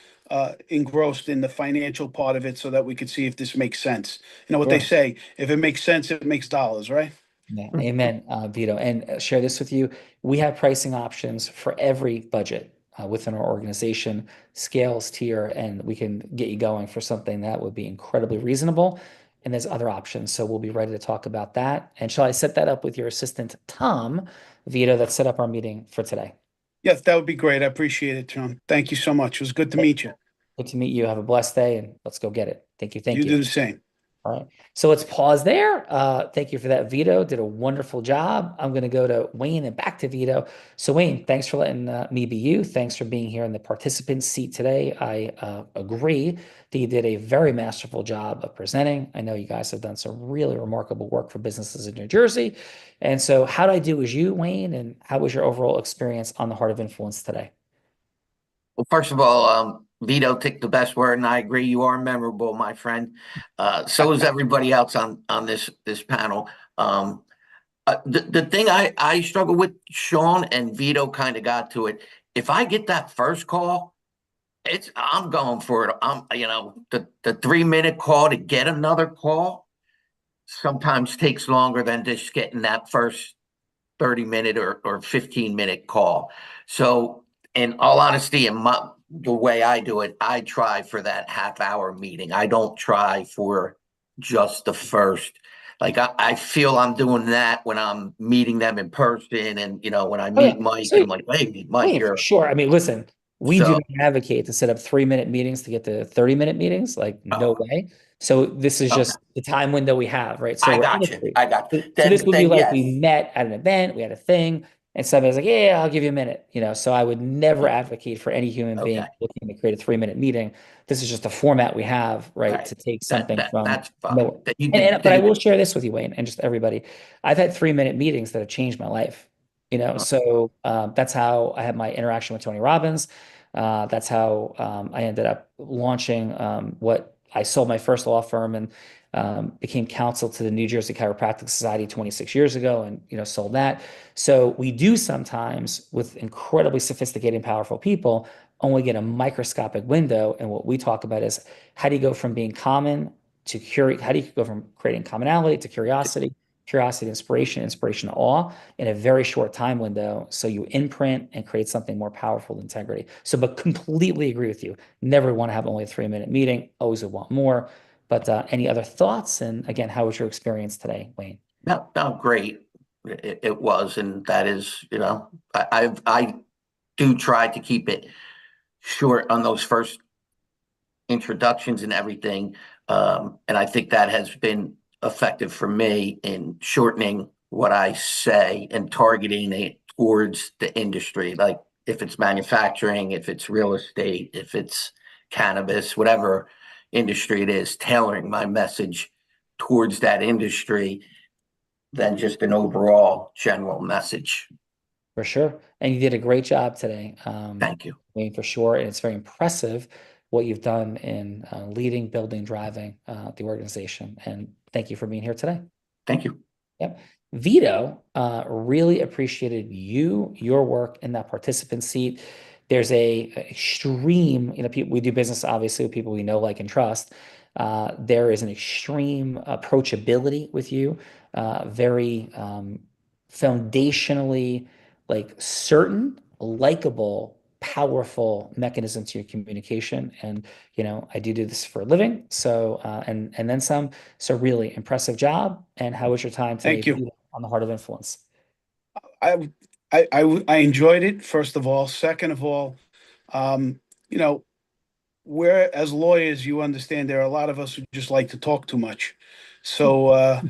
engrossed in the financial part of it so that we could see if this makes sense. You know what they say, if it makes sense, it makes dollars, right? Yeah, amen, Vito. And share this with you. We have pricing options for every budget within our organization, scales, tier, and we can get you going for something that would be incredibly reasonable. And there's other options. So we'll be ready to talk about that. And shall I set that up with your assistant, Tom, Vito, that set up our meeting for today? Yes, that would be great. I appreciate it, John. Thank you so much. It was good to meet you. Good to meet you. Have a blessed day, and let's go get it. Thank you. Thank you. You do the same. All right. So let's pause there. Thank you for that, Vito. Did a wonderful job. I'm going to go to Wayne and back to Vito. So Wayne, thanks for letting me be you. Thanks for being here in the participant seat today. I agree that you did a very masterful job of presenting. I know you guys have done some really remarkable work for businesses in New Jersey. And so how did I do as you, Wayne? And how was your overall experience on the Heart of Influence today? Well, first of all, Vito took the best word, and I agree. You are memorable, my friend. So is everybody else on this panel. The thing I struggle with, Sean and Vito kind of got to it. If I get that first call, I'm going for it. The 3-minute call to get another call sometimes takes longer than just getting that first 30-minute or 15-minute call. So, in all honesty, the way I do it, I try for that half-hour meeting. I don't try for just the first. Like I feel I'm doing that when I'm meeting them in person, and when I meet Mike, I'm like, hey, Mike, for sure. I mean, listen, we do not advocate to set up 3-minute meetings to get to 30-minute meetings. Like, no way. So this is just the time window we have, right? So I got you. So this would be like we met at an event, we had a thing. And somebody's like, yeah, I'll give you a minute. So I would never advocate for any human being looking to create a 3-minute meeting. This is just a format we have, right? To take something from nowhere. But I will share this with you, Wayne, and just everybody. I've had 3-minute meetings that have changed my life. So that's how I had my interaction with Tony Robbins. That's how I ended up launching what I sold my first law firm and became counsel to the New Jersey Chiropractic Society 26 years ago, and sold that. So we do sometimes, with incredibly sophisticated and powerful people, only get a microscopic window. And what we talk about is, how do you go from being common to curate, how do you go from creating commonality to curiosity, curiosity to inspiration, inspiration to awe in a very short time window. So you imprint and create something more powerful than integrity. So, but completely agree with you. Never want to have only a 3-minute meeting. Always would want more. But any other thoughts? And again, how was your experience today, Wayne? No, great. It was, and that is, I do try to keep it short on those first introductions and everything. And I think that has been effective for me in shortening what I say and targeting it towards the industry. Like if it's manufacturing, if it's real estate, if it's cannabis, whatever industry it is, tailoring my message towards that industry than just an overall general message. For sure. And you did a great job today. Thank you. Wayne, for sure. And it's very impressive what you've done in leading, building, driving the organization. And thank you for being here today. Thank you. Yep. Vito really appreciated your work in that participant seat. There's a extreme, people, we do business obviously with people we know, like, and trust. There is an extreme approachability with you, very foundationally certain, likable, powerful mechanism to your communication. And, I do this for a living. So, and then some. So really impressive job. And how was your time today? Thank you. On the Heart of Influence? I enjoyed it, first of all. Second of all, we're, as lawyers, you understand there are a lot of us who just like to talk too much. So I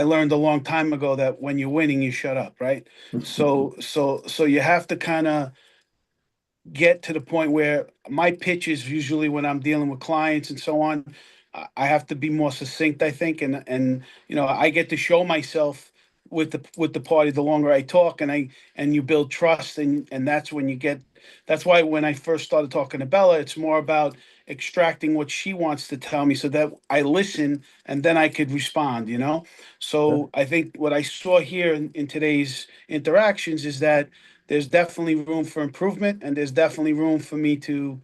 learned a long time ago that when you're winning, you shut up, right? So you have to kind of get to the point where my pitch is usually when I'm dealing with clients and so on, I have to be more succinct, I think, and I get to show myself with the party the longer I talk, and you build trust, and that's when you get. That's why when I first started talking to Bella, it's more about extracting what she wants to tell me so that I listen and then I could respond, So I think what I saw here in today's interactions is that there's definitely room for improvement, and there's definitely room for me to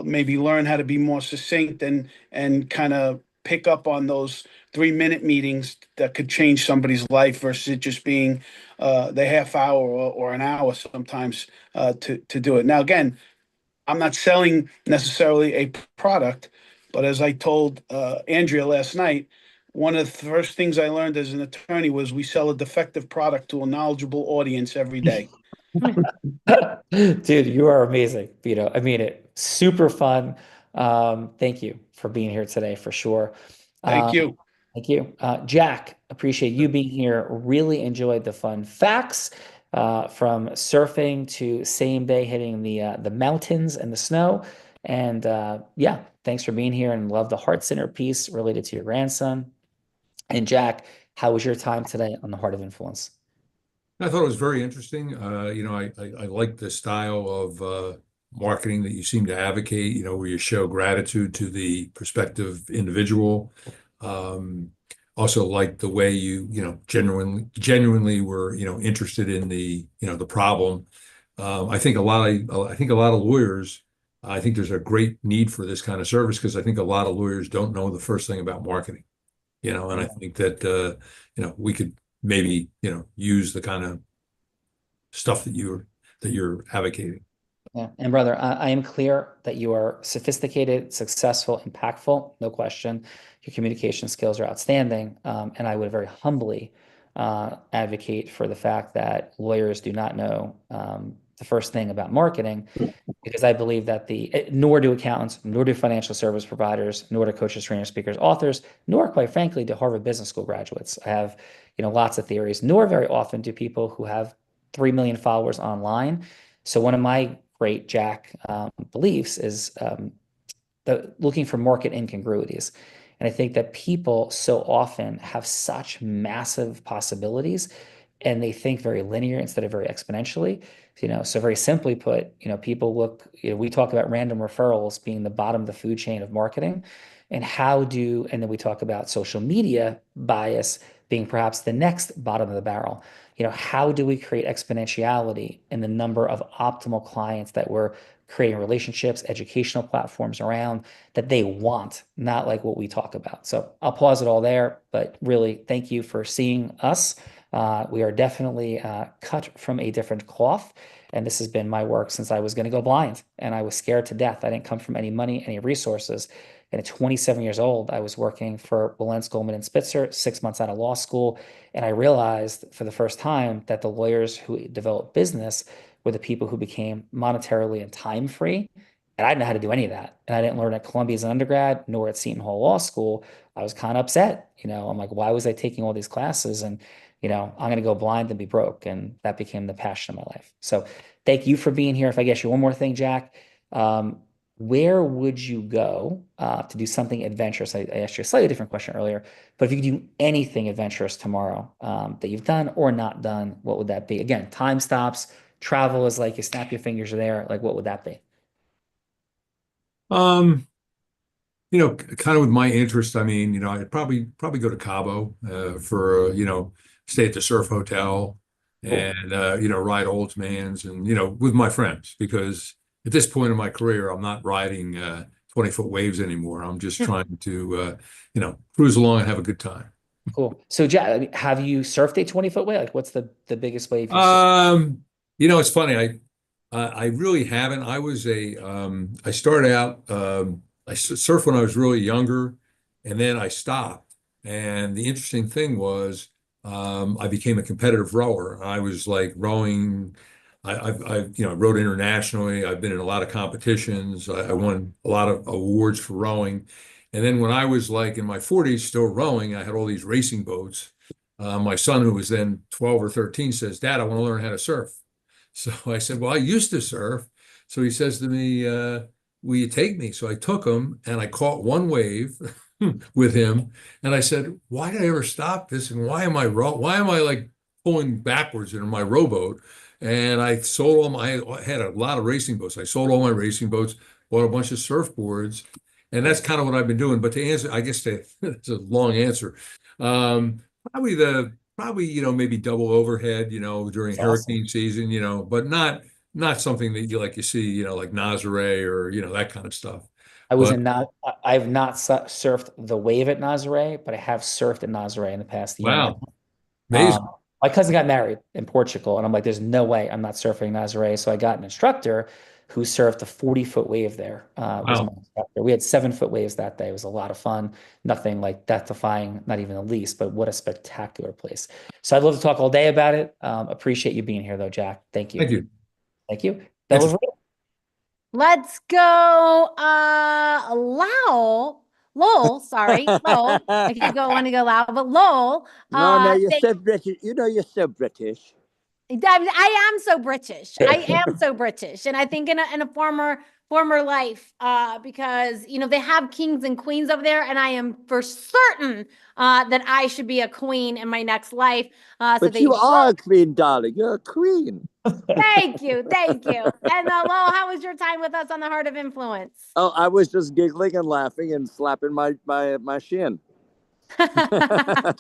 maybe learn how to be more succinct and kind of pick up on those 3-minute meetings that could change somebody's life versus it just being the half hour or an hour sometimes to do it. Now, again, I'm not selling necessarily a product, but as I told Andrea last night, one of the first things I learned as an attorney was we sell a defective product to a knowledgeable audience every day. Dude, you are amazing, Vito. I mean it. Super fun. Thank you for being here today, for sure. Thank you. Thank you. Jack, appreciate you being here. Really enjoyed the fun facts from surfing to same day hitting the mountains and the snow. And yeah, thanks for being here, and love the heart center piece related to your grandson. And Jack, how was your time today on the Heart of Influence? I thought it was very interesting. I like the style of marketing that you seem to advocate, where you show gratitude to the prospective individual. Also like the way you, genuinely were, interested in the problem. I think a lot of lawyers, I think there's a great need for this kind of service, because I think a lot of lawyers don't know the first thing about marketing, and I think that, we could maybe, use the kind of stuff that you're advocating. Yeah. And brother, I am clear that you are sophisticated, successful, impactful, no question. Your communication skills are outstanding. And I would very humbly advocate for the fact that lawyers do not know the first thing about marketing, because I believe that nor do accountants, nor do financial service providers, nor do coaches, trainers, speakers, authors, nor, quite frankly, do Harvard Business School graduates. I have, lots of theories, nor very often do people who have 3 million followers online. So one of my great Jack beliefs is looking for market incongruities. And I think that people so often have such massive possibilities, and they think very linear instead of very exponentially. So very simply put, people look, we talk about random referrals being the bottom of the food chain of marketing, and then we talk about social media bias being perhaps the next bottom of the barrel. How do we create exponentiality in the number of optimal clients that we're creating relationships, educational platforms around that they want, not like what we talk about. So I'll pause it all there, but really thank you for seeing us. We are definitely cut from a different cloth. And this has been my work since I was going to go blind and I was scared to death. I didn't come from any money, any resources. And at 27 years old, I was working for Wilentz, Goldman, and Spitzer, 6 months out of law school. And I realized for the first time that the lawyers who developed business were the people who became monetarily and time free. And I didn't know how to do any of that. And I didn't learn at Columbia as an undergrad, nor at Seton Hall Law School. I was kind of upset. I'm like, why was I taking all these classes? And I'm going to go blind and be broke. And that became the passion of my life. So thank you for being here. If I guess you one more thing, Jack, where would you go to do something adventurous? I asked you a slightly different question earlier, but if you could do anything adventurous tomorrow that you've done or not done, what would that be? Again, time stops, travel is like you snap your fingers there. Like, what would that be? Kind of with my interest, I'd probably go to Cabo for stay at the surf hotel and ride Oldsmans and with my friends, because at this point in my career I'm not riding 20-foot waves anymore. I'm just trying to cruise along and have a good time. Cool. So Jack, have you surfed a 20-foot wave? Like, what's the biggest wave you've surfed? It's funny. I really haven't. I started out, I surfed when I was really younger, and then I stopped. And the interesting thing was, I became a competitive rower. I was like rowing. I rowed internationally. I've been in a lot of competitions. I won a lot of awards for rowing. And then when I was like in my 40s, still rowing, I had all these racing boats. My son, who was then 12 or 13, says, "Dad, I want to learn how to surf." So I said, "Well, I used to surf." So he says to me, "Will you take me?" So I took him and I caught one wave with him. And I said, "Why did I ever stop this? And why am I like pulling backwards in my rowboat?" And I had a lot of racing boats. I sold all my racing boats, bought a bunch of surfboards. And that's kind of what I've been doing. But to answer, I guess it's a long answer. Probably maybe double overhead, during hurricane season, but not something that you see, like Nazare or, that kind of stuff. I've not surfed the wave at Nazare, but I have surfed at Nazare in the past year. Wow. Amazing. My cousin got married in Portugal, and I'm like, there's no way I'm not surfing Nazare. So I got an instructor who surfed a 40-foot wave there. Was my instructor. We had 7-foot waves that day. It was a lot of fun. Nothing like death-defying, not even the least, but what a spectacular place. So I'd love to talk all day about it. Appreciate you being here, though, Jack. Thank you. Thank you. Thank you. Let's go, Lowell, sorry, Lowell. I want to go loud, but Lowell. No, you're so British. You're so British. I am so British. I am so British, and I think in a former life, because they have kings and queens over there, and I am for certain that I should be a queen in my next life. But you are a queen, darling. You're a queen. Thank you. And Lowell, how was your time with us on the Heart of Influence? Oh, I was just giggling and laughing and slapping my shin. I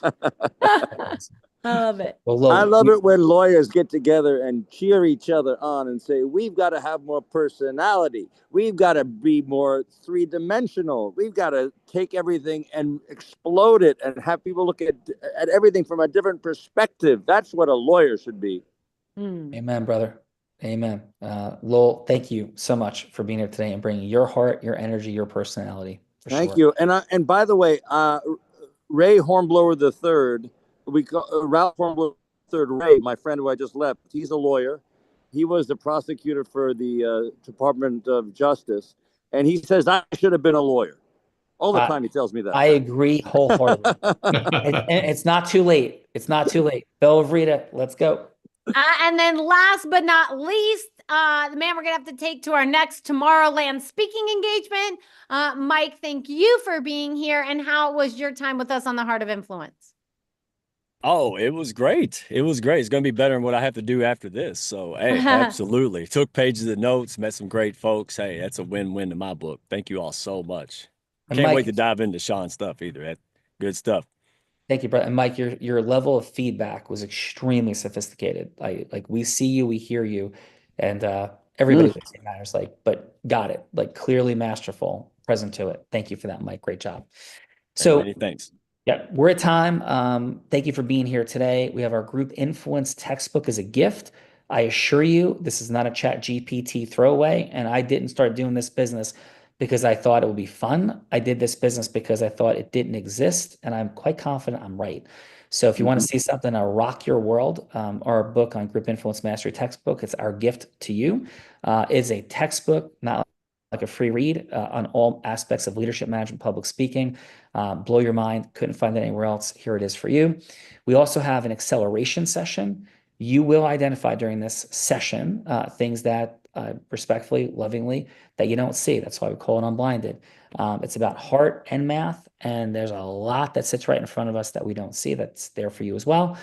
love it. I love it when lawyers get together and cheer each other on and say, we've got to have more personality. We've got to be more three-dimensional. We've got to take everything and explode it and have people look at everything from a different perspective. That's what a lawyer should be. Amen, brother. Amen. Lowell, thank you so much for being here today and bringing your heart, your energy, your personality. Thank you. And by the way, Ray Hornblower III, Ralph Hornblower III, Ray, my friend who I just left, he's a lawyer. He was the prosecutor for the Department of Justice. And he says, I should have been a lawyer. All the time he tells me that. I agree wholeheartedly. It's not too late. It's not too late. Bella Rita, let's go. And then last but not least, the man we're going to have to take to our next Tomorrowland speaking engagement. Mike, thank you for being here. And how was your time with us on the Heart of Influence? Oh, it was great. It was great. It's going to be better than what I have to do after this. So, hey, absolutely. Took pages of notes, met some great folks. Hey, that's a win-win in my book. Thank you all so much. Can't wait to dive into Sean's stuff either. That's good stuff. Thank you, Brett. And Mike, your level of feedback was extremely sophisticated. Like we see you, we hear you, and Everybody thinks it matters, like, but got it, like clearly masterful, present to it. Thank you for that, Mike. Great job. So Many thanks. yeah, we're at time. Thank you for being here today. We have our group influence textbook as a gift. I assure you, this is not a Chat GPT throwaway, and I didn't start doing this business because I thought it would be fun. I did this business because I thought it didn't exist, and I'm quite confident I'm right. So if you want to see something to rock your world, our book on Group Influence Mastery textbook, it's our gift to you. It's a textbook, not like a free read, on all aspects of leadership management, public speaking. Blow your mind. Couldn't find it anywhere else. Here it is for you. We also have an acceleration session. You will identify during this session things that respectfully, lovingly, that you don't see. That's why we call it Unblinded. It's about heart and math, and there's a lot that sits right in front of us that we don't see that's there for you as well.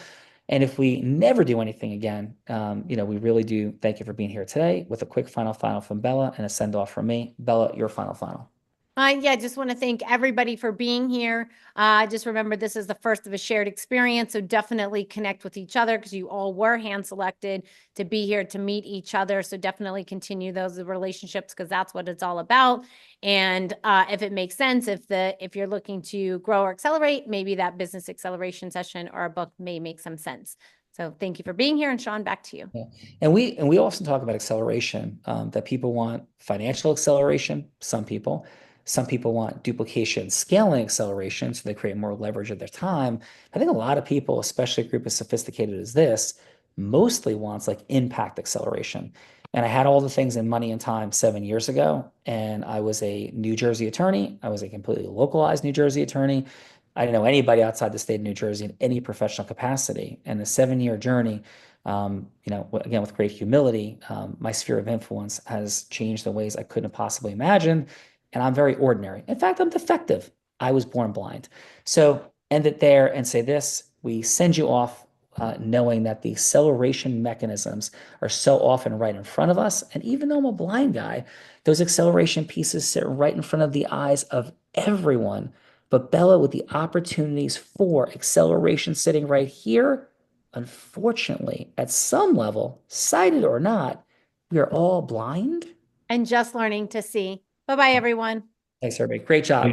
And if we never do anything again, we really do thank you for being here today with a quick final from Bella and a send off from me. Bella, your final. Yeah, just want to thank everybody for being here. Just remember, this is the first of a shared experience, so definitely connect with each other because you all were hand selected to be here to meet each other. So definitely continue those relationships because that's what it's all about. And if it makes sense, if you're looking to grow or accelerate, maybe that business acceleration session or a book may make some sense. So thank you for being here, and Sean, back to you. Yeah. And we often talk about acceleration, that people want financial acceleration. Some people want duplication, scaling acceleration, so they create more leverage of their time. I think a lot of people, especially a group as sophisticated as this, mostly wants like impact acceleration. And I had all the things in money and time 7 years ago, and I was a New Jersey attorney. I was a completely localized New Jersey attorney. I didn't know anybody outside the state of New Jersey in any professional capacity. And the 7-year journey, again, with great humility, my sphere of influence has changed in ways I couldn't have possibly imagined. And I'm very ordinary. In fact, I'm defective. I was born blind. So end it there and say this: we send you off knowing that the acceleration mechanisms are so often right in front of us. And even though I'm a blind guy, those acceleration pieces sit right in front of the eyes of everyone. But Bella, with the opportunities for acceleration sitting right here, unfortunately, at some level, sighted or not, we are all blind. And just learning to see. Bye-bye, everyone. Thanks, everybody. Great job.